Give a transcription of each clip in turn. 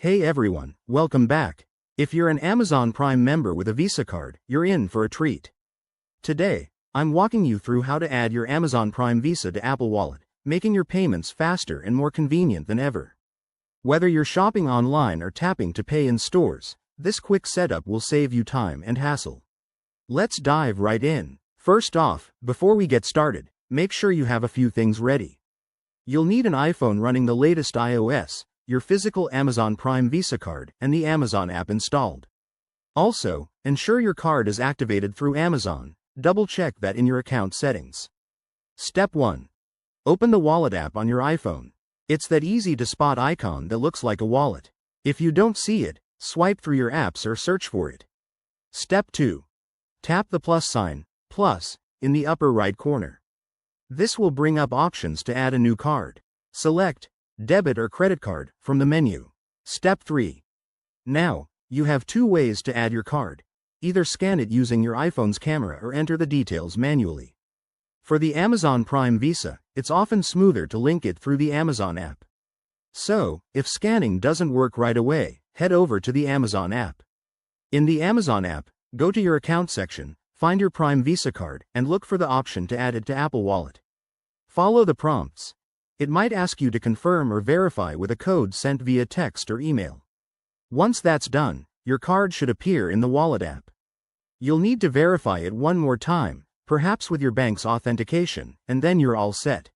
Hey everyone, welcome back. If you're an Amazon Prime member with a Visa card, you're in for a treat. Today, I'm walking you through how to add your Amazon Prime Visa to Apple Wallet, making your payments faster and more convenient than ever. Whether you're shopping online or tapping to pay in stores, this quick setup will save you time and hassle. Let's dive right in. First off, before we get started, make sure you have a few things ready. You'll need an iPhone running the latest iOS, your physical Amazon Prime Visa card, and the Amazon app installed. Also, ensure your card is activated through Amazon. Double-check that in your account settings. Step 1. Open the Wallet app on your iPhone. It's that easy-to-spot icon that looks like a wallet. If you don't see it, swipe through your apps or search for it. Step 2. Tap the plus sign, plus, in the upper right corner. This will bring up options to add a new card. Select Debit or Credit Card from the menu. Step 3. Now, you have two ways to add your card. Either scan it using your iPhone's camera or enter the details manually. For the Amazon Prime Visa, it's often smoother to link it through the Amazon app. So, if scanning doesn't work right away, head over to the Amazon app. In the Amazon app, go to your account section, find your Prime Visa card, and look for the option to add it to Apple Wallet. Follow the prompts. It might ask you to confirm or verify with a code sent via text or email. Once that's done, your card should appear in the Wallet app. You'll need to verify it one more time, perhaps with your bank's authentication, and then you're all set.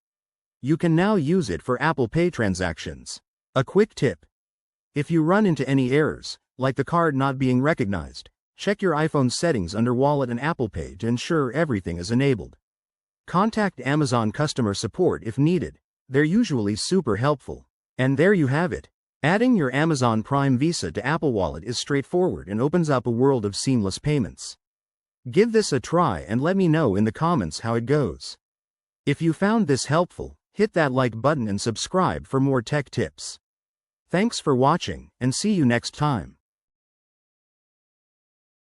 You can now use it for Apple Pay transactions. A quick tip. If you run into any errors, like the card not being recognized, check your iPhone's settings under Wallet and Apple Pay to ensure everything is enabled. Contact Amazon customer support if needed. They're usually super helpful. And there you have it. Adding your Amazon Prime Visa to Apple Wallet is straightforward and opens up a world of seamless payments. Give this a try and let me know in the comments how it goes. If you found this helpful, hit that like button and subscribe for more tech tips. Thanks for watching, and see you next time.